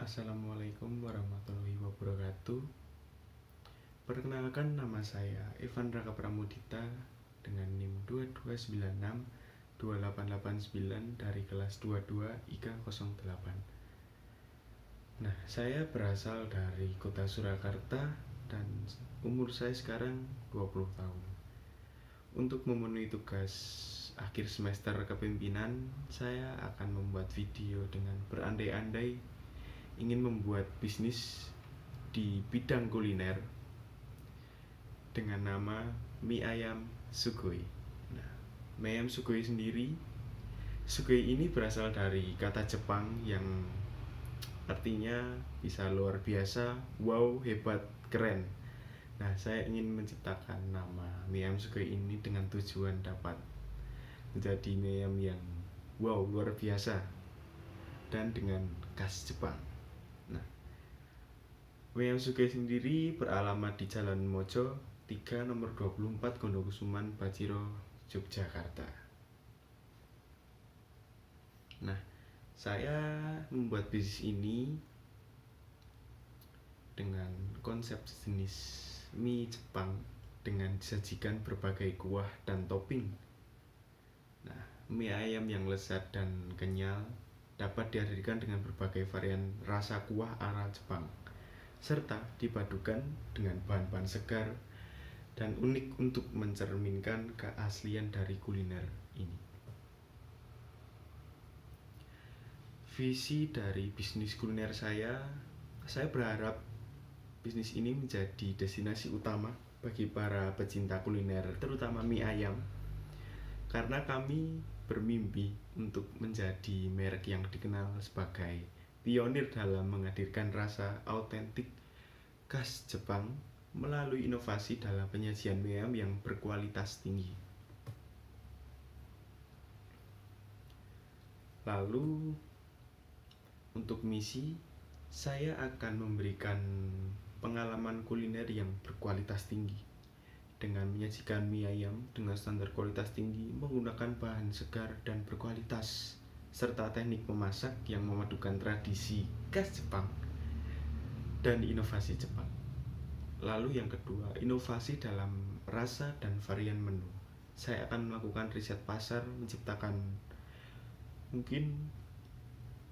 Assalamualaikum warahmatullahi wabarakatuh. Perkenalkan, nama saya Evan Raka Pramudita dengan NIM 22962889 dari kelas 22 IKA 08. Nah, saya berasal dari kota Surakarta dan umur saya sekarang 20 tahun. Untuk memenuhi tugas akhir semester kepemimpinan, saya akan membuat video dengan berandai-andai ingin membuat bisnis di bidang kuliner dengan nama mie ayam sugoi. Nah, mie ayam sugoi sugoi ini berasal dari kata Jepang yang artinya bisa luar biasa, wow, hebat, keren. Nah, saya ingin menciptakan nama mie ayam sugoi ini dengan tujuan dapat menjadi mie ayam yang wow, luar biasa dan dengan khas Jepang. Nah, mie ayam sugoi sendiri beralamat di Jalan Mojo 3 nomor 24 Gondokusuman Bajiro, Yogyakarta. Nah, saya membuat bisnis ini dengan konsep jenis mie Jepang dengan disajikan berbagai kuah dan topping. Nah, mie ayam yang lezat dan kenyal dapat dihadirkan dengan berbagai varian rasa kuah ala Jepang, serta dipadukan dengan bahan-bahan segar dan unik untuk mencerminkan keaslian dari kuliner ini. Visi dari bisnis kuliner saya berharap bisnis ini menjadi destinasi utama bagi para pecinta kuliner, terutama mie ayam, karena kami bermimpi untuk menjadi merek yang dikenal sebagai pionir dalam menghadirkan rasa autentik khas Jepang melalui inovasi dalam penyajian mie ayam yang berkualitas tinggi. Lalu untuk misi, saya akan memberikan pengalaman kuliner yang berkualitas tinggi dengan menyajikan mie ayam dengan standar kualitas tinggi menggunakan bahan segar dan berkualitas serta teknik memasak yang memadukan tradisi khas Jepang dan inovasi Jepang. Lalu yang kedua, inovasi dalam rasa dan varian menu. Saya akan melakukan riset pasar, menciptakan mungkin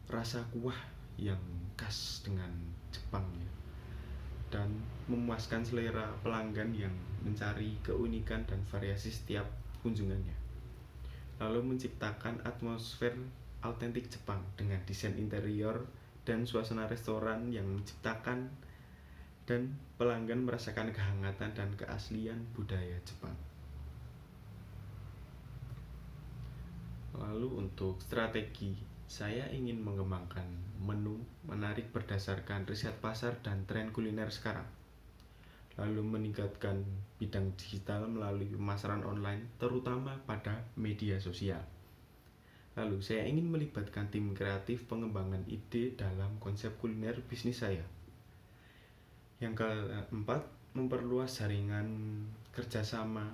rasa kuah yang khas dengan Jepang ya, dan memuaskan selera pelanggan yang mencari keunikan dan variasi setiap kunjungannya. Lalu menciptakan atmosfer autentik Jepang dengan desain interior dan suasana restoran yang menciptakan dan pelanggan merasakan kehangatan dan keaslian budaya Jepang. Lalu untuk strategi, saya ingin mengembangkan menu menarik berdasarkan riset pasar dan tren kuliner sekarang. Lalu meningkatkan bidang digital melalui pemasaran online, terutama pada media sosial. Lalu saya ingin melibatkan tim kreatif pengembangan ide dalam konsep kuliner bisnis saya. Yang keempat, memperluas jaringan kerjasama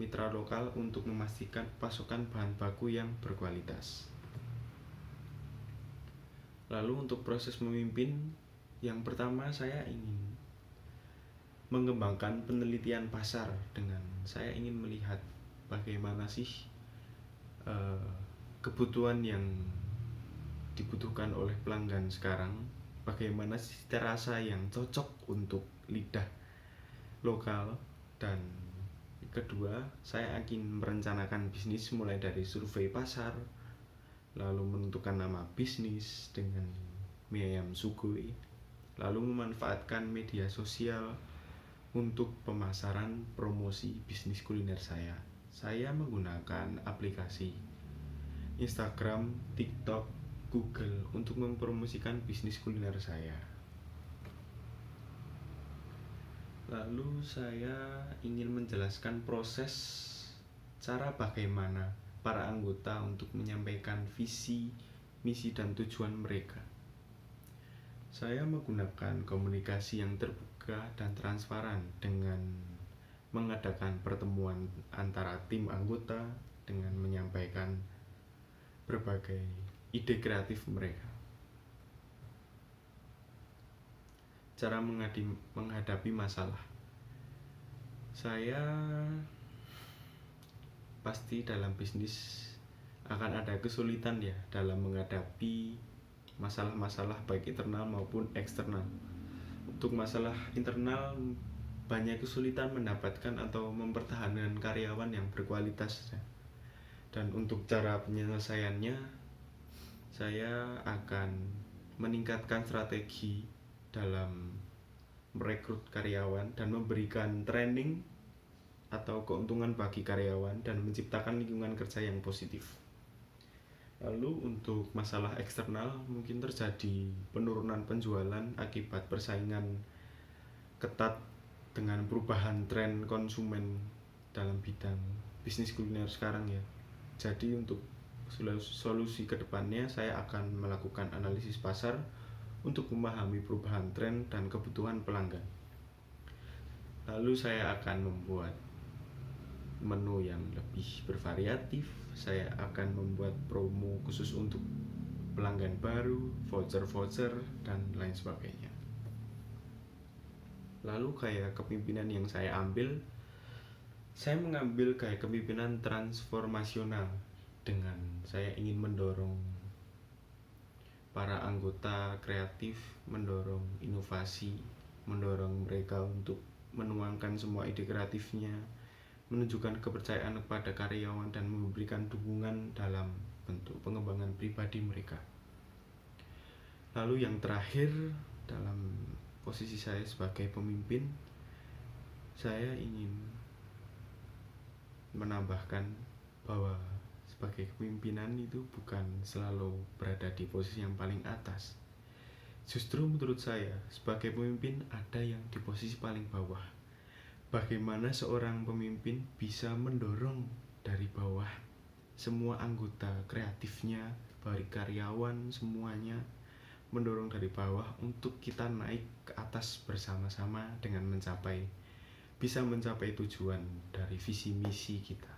mitra lokal untuk memastikan pasokan bahan baku yang berkualitas. Lalu untuk proses memimpin, yang pertama saya ingin mengembangkan penelitian pasar dengan saya ingin melihat bagaimana sih kebutuhan yang dibutuhkan oleh pelanggan sekarang, bagaimana cita rasa yang cocok untuk lidah lokal. Dan kedua, saya ingin merencanakan bisnis mulai dari survei pasar, lalu menentukan nama bisnis dengan mie ayam sugoi, lalu memanfaatkan media sosial untuk pemasaran promosi bisnis kuliner saya. Saya menggunakan aplikasi Instagram, TikTok, Google untuk mempromosikan bisnis kuliner saya. Lalu saya ingin menjelaskan proses cara bagaimana para anggota untuk menyampaikan visi, misi, dan tujuan mereka. Saya menggunakan komunikasi yang terbuka dan transparan dengan mengadakan pertemuan antara tim anggota dengan menyampaikan berbagai ide kreatif mereka. cara menghadapi masalah. Saya pasti dalam bisnis akan ada kesulitan ya dalam menghadapi masalah-masalah baik internal maupun eksternal. Untuk masalah internal, banyak kesulitan mendapatkan atau mempertahankan karyawan yang berkualitas. Dan untuk cara penyelesaiannya, saya akan meningkatkan strategi dalam merekrut karyawan dan memberikan training atau keuntungan bagi karyawan dan menciptakan lingkungan kerja yang positif. Lalu untuk masalah eksternal, mungkin terjadi penurunan penjualan akibat persaingan ketat dengan perubahan tren konsumen dalam bidang bisnis kuliner sekarang ya. Jadi untuk solusi kedepannya, saya akan melakukan analisis pasar untuk memahami perubahan tren dan kebutuhan pelanggan. Lalu saya akan membuat menu yang lebih bervariatif. Saya akan membuat promo khusus untuk pelanggan baru, voucher-voucher, dan lain sebagainya. Lalu kayak kepemimpinan yang saya ambil, saya mengambil kayak kepemimpinan transformasional dengan saya ingin mendorong para anggota kreatif, mendorong inovasi, mendorong mereka untuk menuangkan semua ide kreatifnya, menunjukkan kepercayaan kepada karyawan dan memberikan dukungan dalam bentuk pengembangan pribadi mereka. Lalu yang terakhir, dalam posisi saya sebagai pemimpin, saya ingin menambahkan bahwa sebagai kepemimpinan itu bukan selalu berada di posisi yang paling atas. Justru menurut saya, sebagai pemimpin ada yang di posisi paling bawah. Bagaimana seorang pemimpin bisa mendorong dari bawah semua anggota kreatifnya, dari karyawan semuanya, mendorong dari bawah untuk kita naik ke atas bersama-sama dengan bisa mencapai tujuan dari visi misi kita.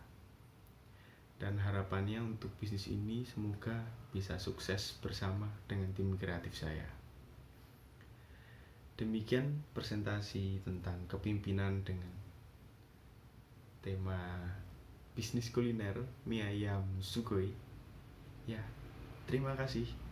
Dan harapannya untuk bisnis ini semoga bisa sukses bersama dengan tim kreatif saya. Demikian presentasi tentang kepemimpinan dengan tema bisnis kuliner mie ayam sugoi. Ya, terima kasih.